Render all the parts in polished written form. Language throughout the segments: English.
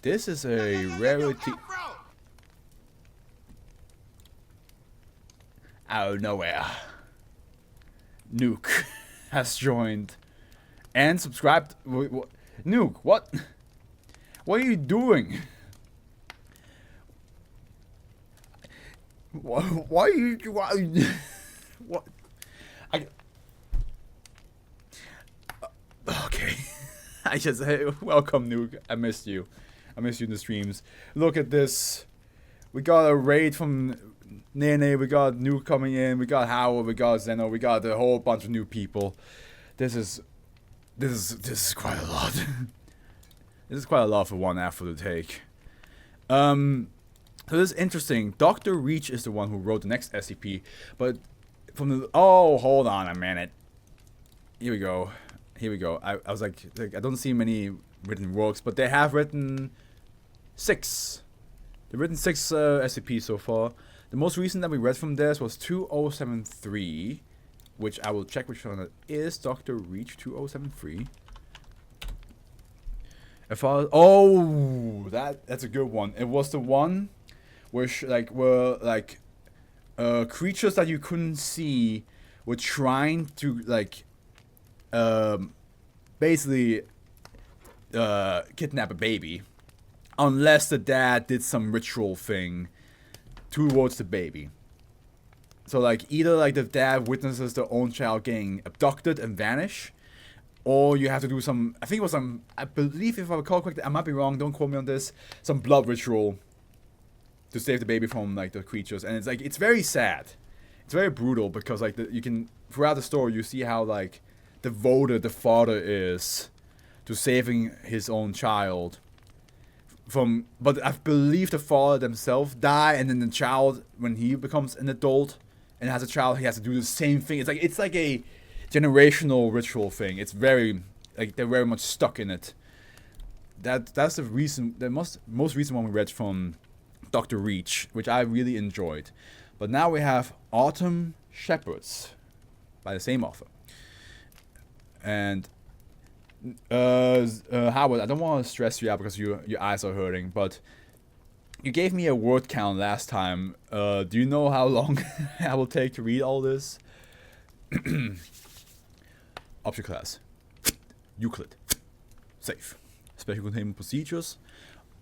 This is a rarity. Out of nowhere. Nuke has joined and subscribed. Nuke, what? What are you doing? Why are you? What? Okay. I just welcome Nuke. I missed you. I missed you in the streams. Look at this. We got a raid from Nene. We got Nuke coming in. We got Howard. We got Zeno. We got a whole bunch of new people. This is quite a lot. This is quite a lot for one Afro to take. So this is interesting. Dr. Reach is the one who wrote the next SCP, but from the hold on a minute. Here we go. Here we go. I was like I don't see many written works, but they have written 6. They've written 6 SCPs so far. The most recent that we read from this was 2073, which I will check which one it is. Dr. Reach 2073. That's a good one. It was the one where creatures that you couldn't see were trying to basically kidnap a baby, unless the dad did some ritual thing towards the baby. So either the dad witnesses their own child getting abducted and vanish, or you have to do some, I think it was some, I believe if I recall correctly, I might be wrong, don't quote me on this, some blood ritual to save the baby from the creatures. And it's very sad. It's very brutal because you can, throughout the story you see how devoted the father is to saving his own child from, but I believe the father themselves die, and then the child, when he becomes an adult and has a child, he has to do the same thing. It's like a generational ritual thing. It's very they're very much stuck in it. That's the reason, the most recent one we read from Dr. Reach, which I really enjoyed. But now we have Autumn Shepherds by the same author. And Howard, I don't want to stress you out because your eyes are hurting, but you gave me a word count last time. Do you know how long I will take to read all this? Object class Euclid. Safe. Special containment procedures.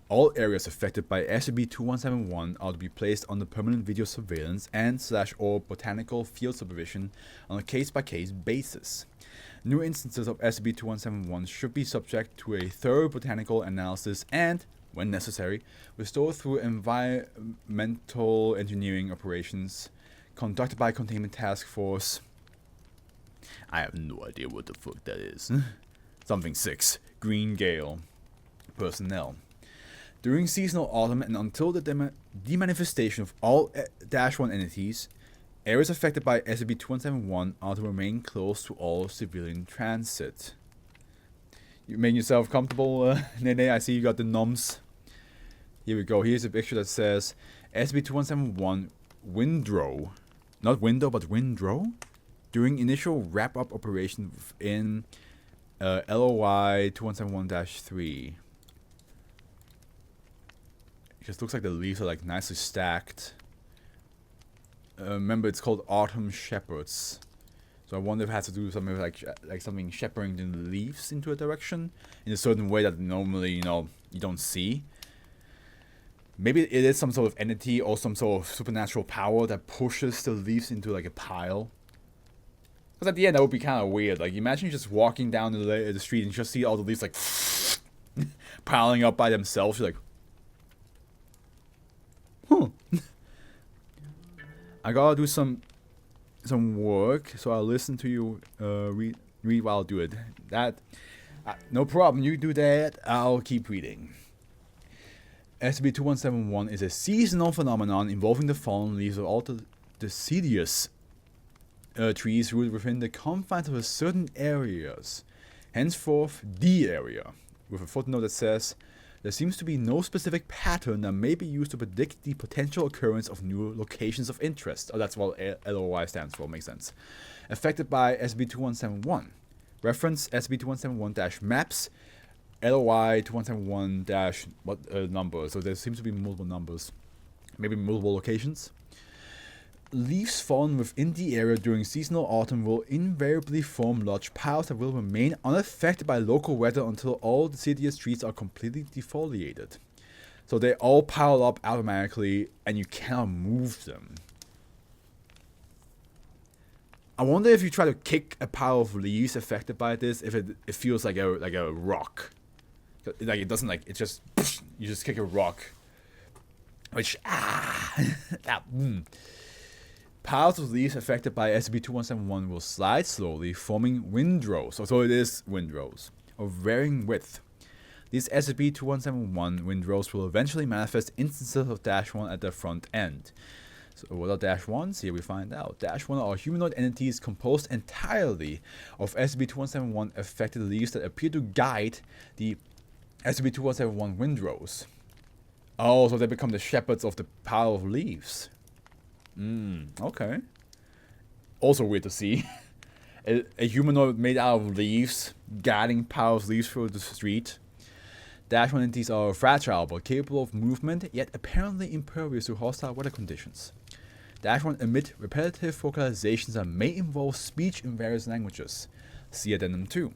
All areas affected by SCP-2171 are to be placed under permanent video surveillance and/or botanical field supervision on a case-by-case basis. New instances of SCP-2171 should be subject to a thorough botanical analysis and, when necessary, restored through environmental engineering operations conducted by Containment Task Force. I have no idea what the fuck that is. Something 6. Green Gale. Personnel. During seasonal autumn and until the demanifestation of all -1 entities, areas affected by SCP-2171 are to remain closed to all civilian transit. You making yourself comfortable, Nene? I see you got the nums. Here we go. Here's a picture that says SCP-2171 Windrow. Not window, but Windrow. During initial wrap-up operation in LOI 2171-3. It just looks like the leaves are nicely stacked. Remember, it's called Autumn Shepherds. So I wonder if it has to do something with something shepherding the leaves into a direction in a certain way that normally, you don't see. Maybe it is some sort of entity or some sort of supernatural power that pushes the leaves into a pile. Because at the end, that would be kind of weird. Imagine just walking down the street and just see all the leaves piling up by themselves. You're like, huh. I gotta do some work, so I'll listen to you read while I do it. No problem. You do that. I'll keep reading. SCP-2171 is a seasonal phenomenon involving the fallen leaves of all the deciduous trees rooted within the confines of a certain areas, henceforth the area, with a footnote that says, there seems to be no specific pattern that may be used to predict the potential occurrence of new locations of interest. Oh, that's what LOI stands for, makes sense. Affected by SCP-2171. Reference SCP-2171-maps LOI 2171 dash what number, so there seems to be multiple numbers, maybe multiple locations. Leaves fallen within the area during seasonal autumn will invariably form large piles that will remain unaffected by local weather until all deciduous trees are completely defoliated. So they all pile up automatically and you cannot move them. I wonder if you try to kick a pile of leaves affected by this, if it feels like a rock. Like it doesn't, like, it just, you just kick a rock. Which, Piles of leaves affected by SCP-2171 will slide slowly, forming windrows. So it is windrows of varying width. These SCP-2171 windrows will eventually manifest instances of -1 at their front end. So what are -1s? Here we find out. -1 are humanoid entities composed entirely of SCP-2171 affected leaves that appear to guide the SCP-2171 windrows. Oh, so they become the shepherds of the pile of leaves. Okay. Also weird to see. a humanoid made out of leaves, guiding piles of leaves through the street. -1 entities are fragile but capable of movement, yet apparently impervious to hostile weather conditions. -1 emit repetitive vocalizations that may involve speech in various languages. See Addendum 2.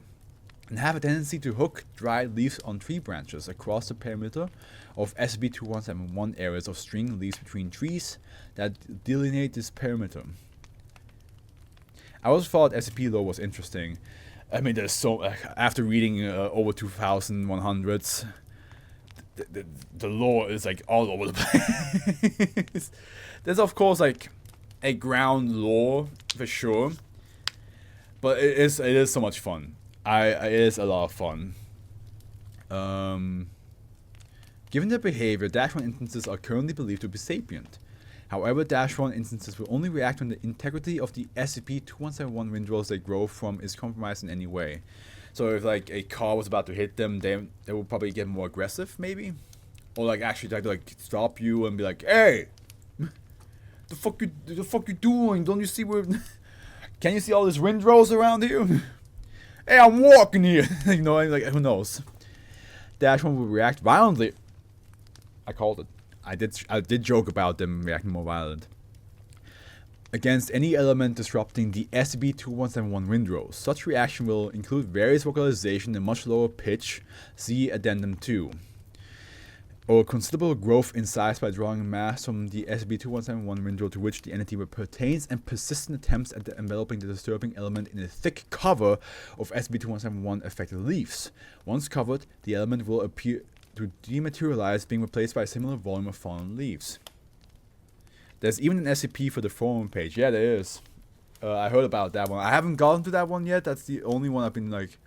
And have a tendency to hook dried leaves on tree branches across the perimeter of SCP-2171 areas of string leaves between trees that delineate this perimeter. I always thought SCP lore was interesting. I mean, there's so, after reading over 2,100s, the lore is like all over the place. There's of course like a ground lore for sure, but it is so much fun. It is a lot of fun. Given their behavior, -1 instances are currently believed to be sapient. However, -1 instances will only react when the integrity of the SCP-2171 windrows they grow from is compromised in any way. So if like a car was about to hit them, they will probably get more aggressive, maybe, or like actually try to like stop you and be like, "Hey, the fuck you doing? Don't you see where? Can you see all these windrows around here? Hey, I'm walking here." You know, like who knows? -1 will react violently. I called it. I did joke about them reacting more violent against any element disrupting the SCP-2171 windrows. Such reaction will include various vocalization in much lower pitch, see Addendum 2, or considerable growth in size by drawing mass from the SCP-2171 windrow to which the entity pertains, and persistent attempts at enveloping the disturbing element in a thick cover of SCP-2171 affected leaves. Once covered, the element will appear to dematerialize, being replaced by a similar volume of fallen leaves. There's even an SCP for the forum page. Yeah, there is. I heard about that one. I haven't gotten to that one yet. That's the only one I've been like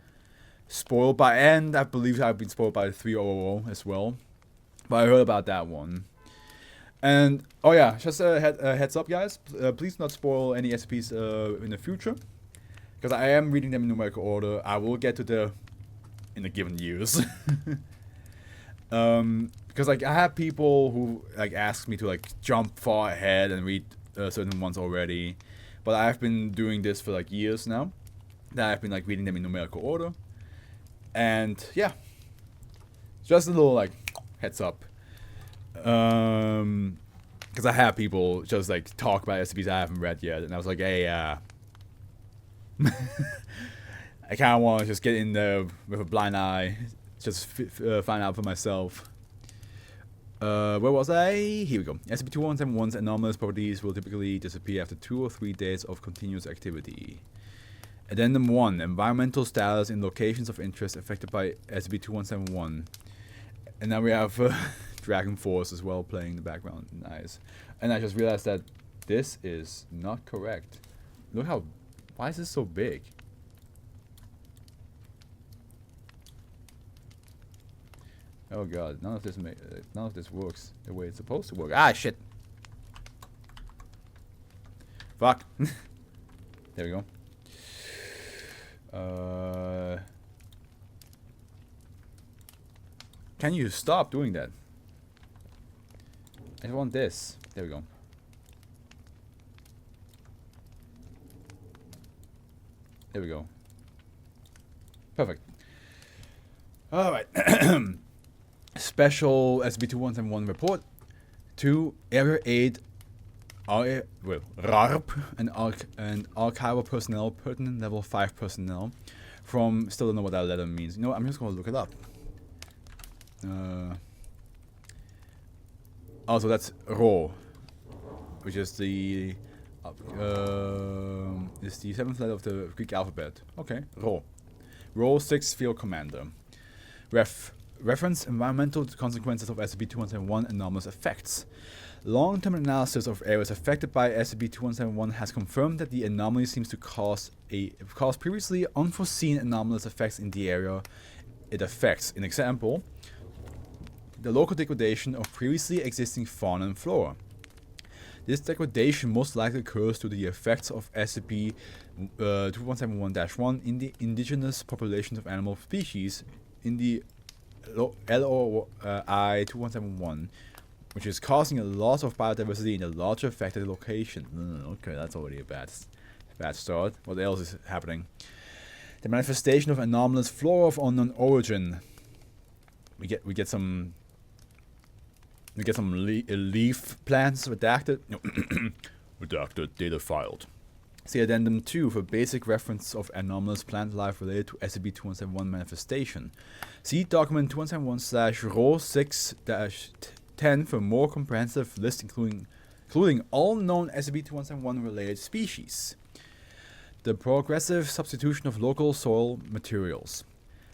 spoiled by, and I believe I've been spoiled by 300 as well. But I heard about that one. And oh yeah, just a heads up, guys. Please not spoil any SCPs in the future, because I am reading them in numerical order. I will get to the in the given years. Because like I have people who like ask me to like jump far ahead and read certain ones already, but I've been doing this for like years now. That I've been like reading them in numerical order, and yeah, just a little like heads up. Because I have people just like talk about SCPs I haven't read yet, and I was like, hey, I kind of want to just get in there with a blind eye. Just find out for myself. Where was I? Here we go. SCP-2171's anomalous properties will typically disappear after 2 or 3 days of continuous activity. Addendum 1. Environmental status in locations of interest affected by SCP-2171. And now we have Dragon Force as well playing in the background. Nice. And I just realized that this is not correct. Look how... Why is this so big? Oh god, none of this works the way it's supposed to work. Ah, shit. Fuck. There we go. Can you stop doing that? I want this. There we go. There we go. Perfect. Alright. Special SCP-2171 report to Area 8 RARP and archival personnel, pertinent level 5 personnel from, still don't know what that letter means. You know what, I'm just going to look it up. Also, that's RAW, which is the 7th letter of the Greek alphabet. Okay, RAW. RAW 6 Field Commander. Reference environmental consequences of SCP-2171 anomalous effects. Long-term analysis of areas affected by SCP-2171 has confirmed that the anomaly seems to cause previously unforeseen anomalous effects in the area it affects. An example, the local degradation of previously existing fauna and flora. This degradation most likely occurs due to the effects of SCP-2171-1 in the indigenous populations of animal species in the LOI-2171, which is causing a loss of biodiversity in the larger affected location. Okay, that's already a bad start. What else is happening? The manifestation of anomalous flora of unknown origin. We get some leaf plants redacted. Redacted data filed. See Addendum 2 for basic reference of anomalous plant life related to SCP-2171 manifestation. See document 2171/RAW6-10 for more comprehensive list including all known SCP-2171 related species. The progressive substitution of local soil materials.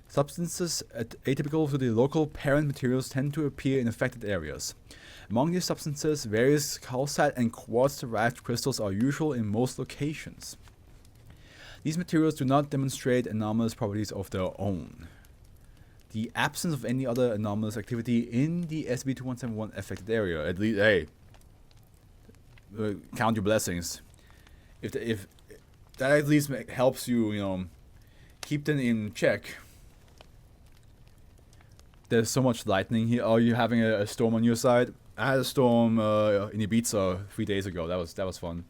Substances atypical to the local parent materials tend to appear in affected areas. Among these substances, various calcite and quartz-derived crystals are usual in most locations. These materials do not demonstrate anomalous properties of their own. The absence of any other anomalous activity in the SCP-2171 affected area, at least, hey, count your blessings. If that at least helps you, keep them in check. There's so much lightning here. Are you having a storm on your side? I had a storm in Ibiza 3 days ago. That was fun.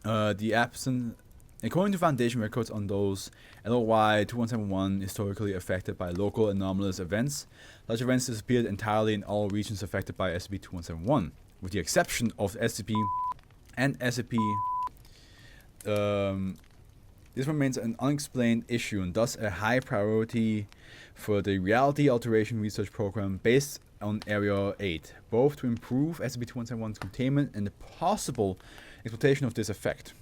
According to Foundation records on those LOI-2171 historically affected by local anomalous events, such events disappeared entirely in all regions affected by SCP-2171, with the exception of SCP and SCP. This remains an unexplained issue and thus a high priority for the Reality Alteration Research Program based on Area 8, both to improve SCP-2171's containment and the possible exploitation of this effect.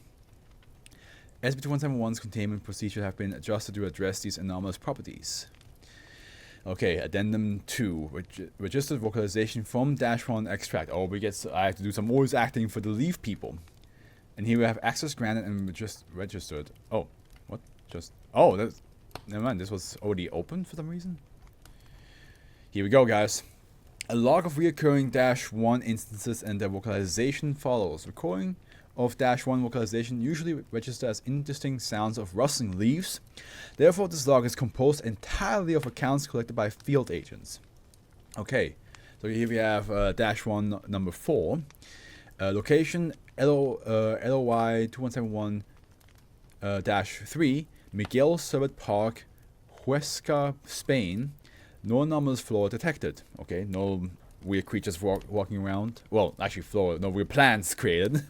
SCP-2171's containment procedures have been adjusted to address these anomalous properties. Okay, Addendum 2, registered vocalization from -1 extract. Oh, I have to do some voice acting for the leaf people. And here we have access granted and just registered. Oh, what? Never mind, this was already open for some reason. Here we go, guys. A log of reoccurring -1 instances and their vocalization follows. Recording of -1 vocalization usually registers as indistinct sounds of rustling leaves. Therefore, this log is composed entirely of accounts collected by field agents. Okay, so here we have -1 number 4. Location LOI-2171-3, Miguel Servet Park, Huesca, Spain. No anomalous flora detected. Okay, no weird creatures walking around. Well, actually flora, no weird plants created.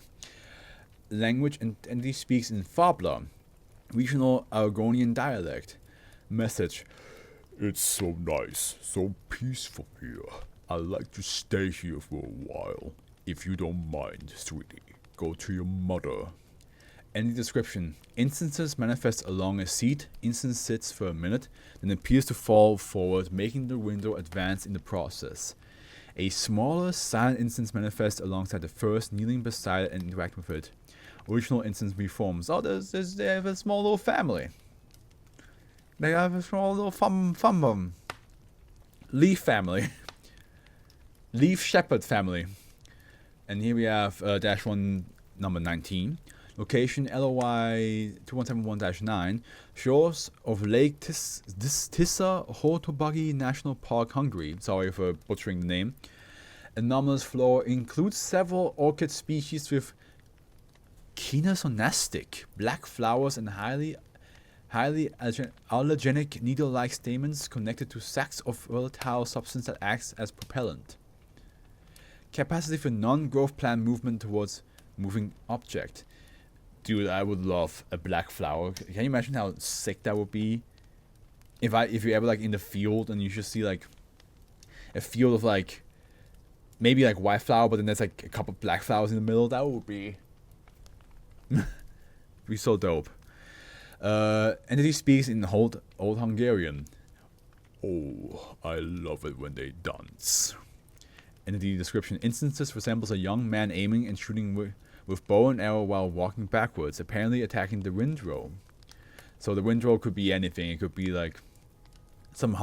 Language entity speaks in Fabla, regional Aragonian dialect. Message: it's so nice, so peaceful here. I'd like to stay here for a while. If you don't mind, sweetie, go to your mother. Any description: instances manifest along a seat. Instance sits for a minute, then appears to fall forward, making the window advance in the process. A smaller silent instance manifests alongside the first, kneeling beside it and interacting with it. Original instance reforms. Oh, they have a small little family. They have a small little fum. Leaf family. Leaf shepherd family. And here we have -1 number 19. Location LOI-2171-9. Shores of Lake Tissa, Hotobagi National Park, Hungary. Sorry for butchering the name. Anomalous flora includes several orchid species with kinosonastic black flowers and highly highly allergenic needle-like stamens connected to sacs of volatile substance that acts as propellant. Capacity for non-growth plant movement towards moving object. Dude, I would love a black flower. Can you imagine how sick that would be? If you're ever like in the field and you just see like a field of like maybe like white flower, but then there's like a couple of black flowers in the middle, that would be be so dope. Entity speaks in Old Hungarian. Oh, I love it when they dance. Entity description: instances resembles a young man aiming and shooting with bow and arrow while walking backwards, apparently attacking the Windrow. So the Windrow could be anything. It could be like some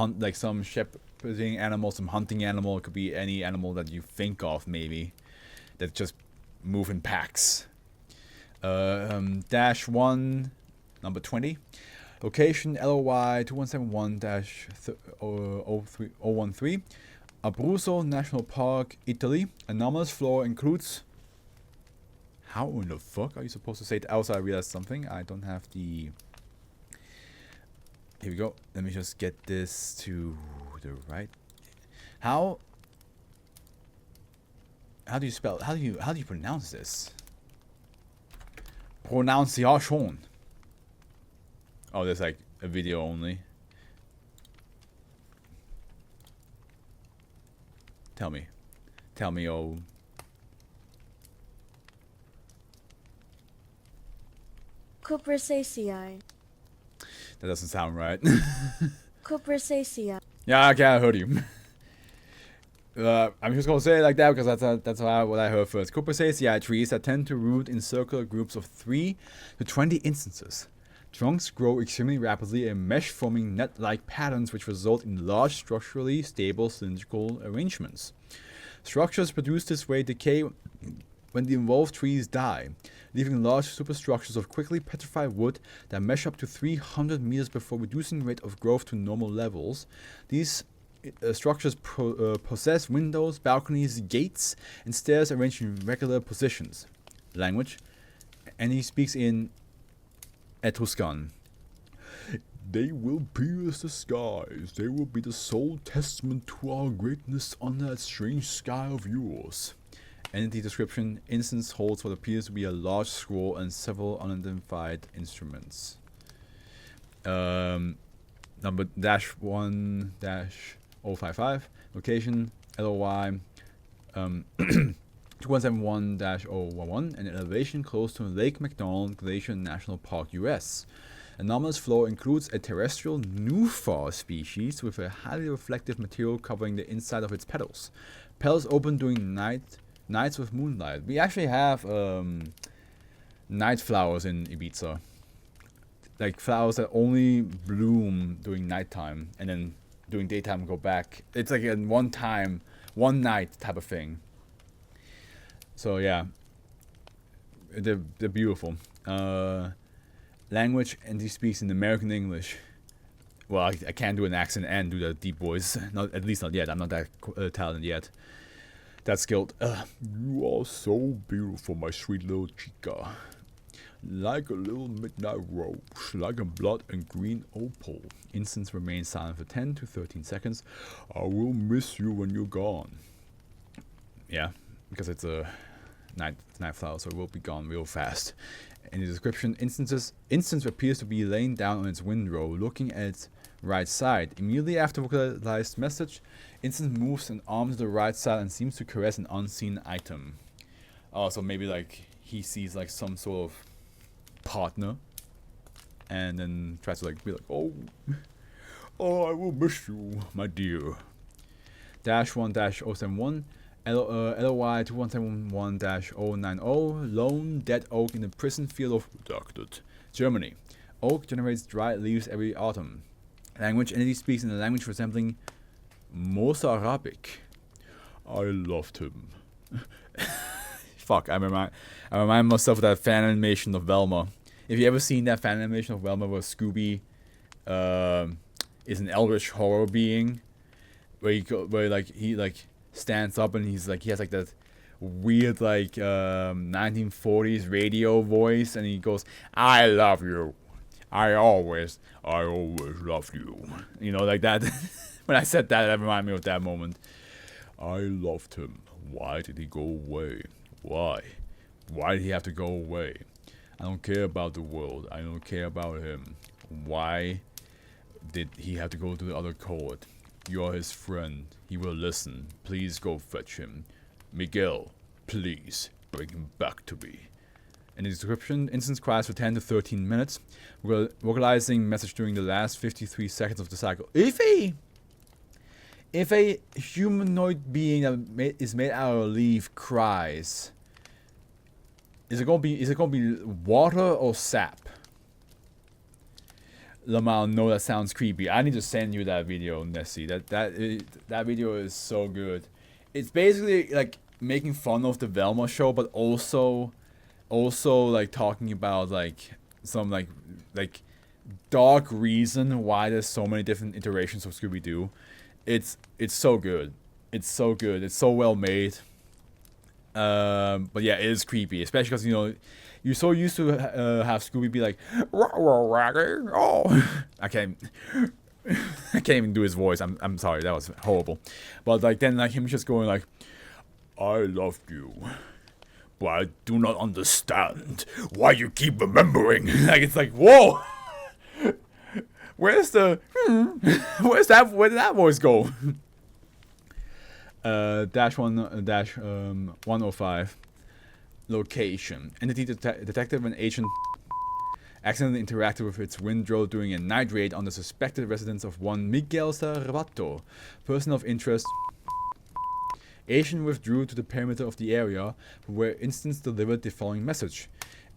shepherding animal, some hunting animal. It could be any animal that you think of, maybe, that just move in packs. -1, number 20. Location LOY 2171-013. Abruzzo National Park, Italy. Anomalous flora includes... How in the fuck are you supposed to say it? Also, I realized something. I don't have the... Here we go. Let me just get this to the right. How do you spell? How do you pronounce this? Pronunciation. Oh, there's like a video only. Tell me, oh. Cupressaceae. That doesn't sound right. Cupressaceae. Yeah, okay, I heard you. I'm just gonna say it like that because that's what I heard first. Cupressaceae trees that tend to root in circular groups of 3 to 20 instances. Trunks grow extremely rapidly in mesh-forming net-like patterns which result in large, structurally stable cylindrical arrangements. Structures produced this way decay when the involved trees die, leaving large superstructures of quickly petrified wood that mesh up to 300 meters before reducing rate of growth to normal levels. These structures possess windows, balconies, gates, and stairs arranged in regular positions. Language, and he speaks in Etruscan. They will pierce the skies. They will be the sole testament to our greatness under that strange sky of yours. Entity description: instance holds what appears to be a large scroll and several unidentified instruments. Number -1-055. Location LOY 2171-011. An elevation close to Lake McDonald Glacier National Park, US. Anomalous flora includes a terrestrial nuphar species with a highly reflective material covering the inside of its petals. Petals open during nights with moonlight. We actually have night flowers in Ibiza. Like flowers that only bloom during nighttime and then during daytime go back. It's like a one night type of thing. So yeah, they're beautiful. Language, and he speaks in American English. Well, I can't do an accent and do the deep voice. At least not yet. I'm not that talented yet. That skilled. You are so beautiful, my sweet little chica. Like a little midnight rose, like a blood and green opal. Instance remains silent for 10 to 13 seconds. I will miss you when you're gone. Yeah, because it's a night flower, so it will be gone real fast. In the description, instance appears to be laying down on its windrow, looking at its right side. Immediately after vocalized message, instance moves an arm to the right side and seems to caress an unseen item. Oh, so maybe like he sees like some sort of partner, and then tries to like be like, oh, I will miss you, my dear. -1-071. LOY 2171-090. Lone dead oak in the prison field of Redacted, Germany. Oak generates dry leaves every autumn. Language, entity speaks in a language resembling Mozarabic. I loved him. Fuck, I remind myself of that fan animation of Velma. If you ever seen that fan animation of Velma where Scooby is an eldritch horror being, where he stands up and he has like that weird like 1940s radio voice, and he goes, I love you, I always loved you. You know, like that. When I said that, that reminded me of that moment. I loved him. Why did he go away? Why? Why did he have to go away? I don't care about the world. I don't care about him. Why did he have to go to the other court? You are his friend. He will listen. Please go fetch him. Miguel, please bring him back to me. In the description, instance cries for 10 to 13 minutes, vocalizing message during the last 53 seconds of the cycle. If a humanoid being that is made out of leaf cries, is it gonna be water or sap? Lamar, no, that sounds creepy. I need to send you that video, Nessie. That video is so good. It's basically like making fun of the Velma show, but also like talking about like some like dark reason why there's so many different iterations of Scooby-Doo. It's so good. It's so good. It's so well made. But yeah, it is creepy, especially because, you know, you're so used to have Scooby be like, oh, I can't even do his voice. I'm sorry, that was horrible. But like then like him just going like, I loved you, but I do not understand why you keep remembering. Like it's like, whoa. Where did that voice go? -105. Location. Entity detective and agent accidentally interacted with its Windrow during a night raid on the suspected residence of one Miguel Sarvato. Person of interest. Agent withdrew to the perimeter of the area, where instance delivered the following message.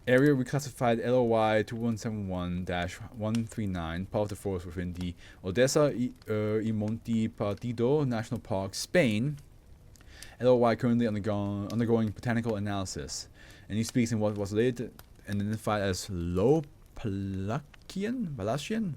Area reclassified LOY 2171-139, part of the forest within the Odessa y Monte Partido National Park, Spain. LOY currently undergoing botanical analysis. And he speaks in what was later identified as Low Palacian.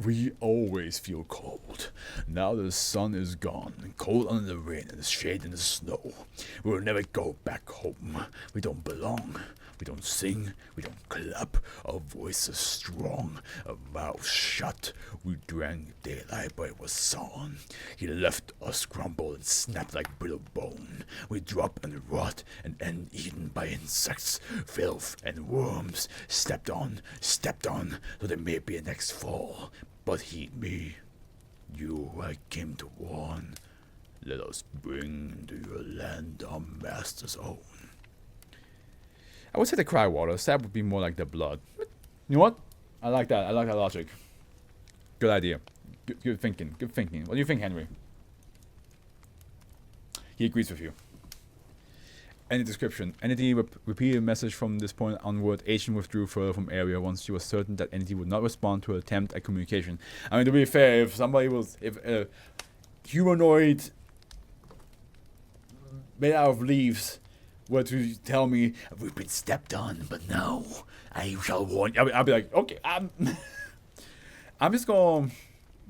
We always feel cold. Now the sun is gone, cold under the rain and the shade in the snow. We will never go back home. We don't belong. We don't sing. We don't clap. Our voices strong. Our mouths shut. We drank daylight, but it was on. He left us crumbled and snapped like brittle bone. We drop and rot and end eaten by insects, filth and worms. Stepped on, so there may be a next fall. But heed me. You I came to warn. Let us bring into your land our master's own. I would say the cry water. Sap would be more like the blood. You know what? I like that. I like that logic. Good idea. Good thinking. Good thinking. What do you think, Henry? He agrees with you. Any description. Entity repeated a message from this point onward. Agent withdrew further from area once she was certain that entity would not respond to her attempt at communication. I mean, to be fair, if a humanoid made out of leaves were to tell me, we've been stepped on, but no, I shall warn you. I'll be like, okay, I'm just gonna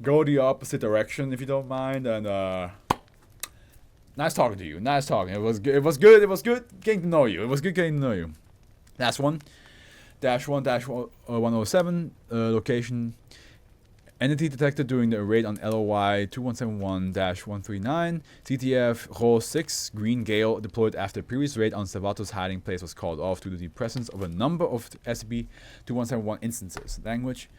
go the opposite direction if you don't mind, and nice talking to you. Nice talking. It was good. It was good getting to know you. Last one. -1-107. Location. Entity detected during the raid on LOY 2171-139. CTF Row 6 Green Gale deployed after a previous raid on Salvato's hiding place was called off due to the presence of a number of SCP 2171 instances. Language.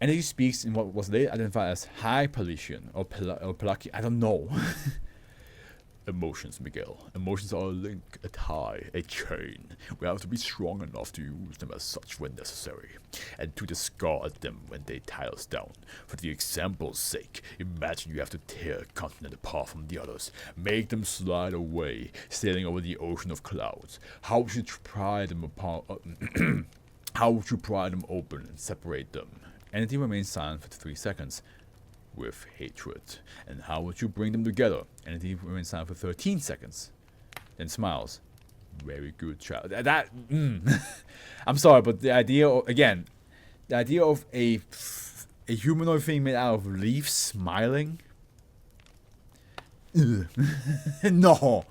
Entity speaks in what was later identified as High Palatian or Palaki. I don't know. Emotions, Miguel. Emotions are a link, a tie, a chain. We have to be strong enough to use them as such when necessary, and to discard them when they tie us down. For the example's sake, imagine you have to tear a continent apart from the others, make them slide away, sailing over the ocean of clouds. How would you pry them apart? How would you pry them open and separate them? Entity remains silent for 3 seconds. With hatred. And how would you bring them together? Entity remains silent for 13 seconds. Then smiles. Very good, child. I'm sorry, but the idea of, again, the idea of a humanoid thing made out of leaves smiling. No.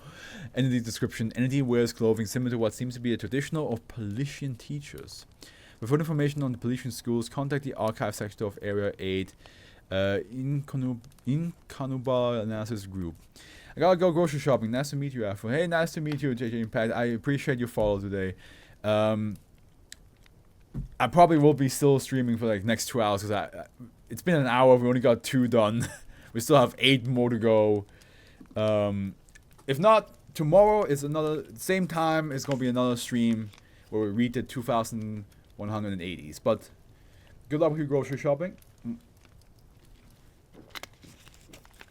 Entity description. Entity wears clothing similar to what seems to be a traditional of Palatian teachers. For further information on the police schools, contact the archive section of Area 8 in Kanuba Analysis Group. I gotta go grocery shopping. Nice to meet you, Afro. Hey, nice to meet you, JJ Impact. I appreciate your follow today. I probably will be still streaming for like next 2 hours because it's been an hour. We only got 2 done. We still have 8 more to go. If not, tomorrow is another same time. It's gonna be another stream where we read the 2180s. But good luck with your grocery shopping.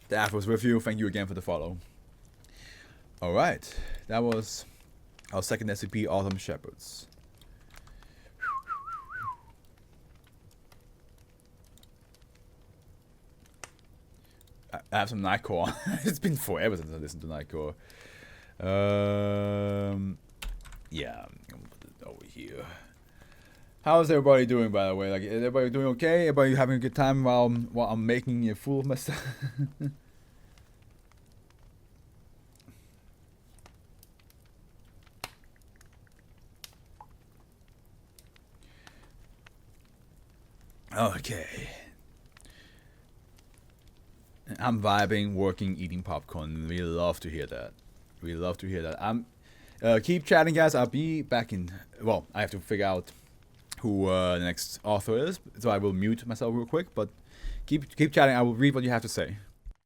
The Afro's with you. Thank you again for the follow. Alright, that was our second SCP, Autumn Shepherds. I have some Nightcore. It's been forever since I listened to Nightcore. Yeah, I'm gonna put it over here. How's everybody doing, by the way? Like, is everybody doing okay? Everybody having a good time while I'm making a fool of myself? Okay. I'm vibing, working, eating popcorn. We love to hear that. We love to hear that. Keep chatting, guys. I'll be back in. Well, I have to figure out who the next author is, so I will mute myself real quick. But keep chatting. I will read what you have to say.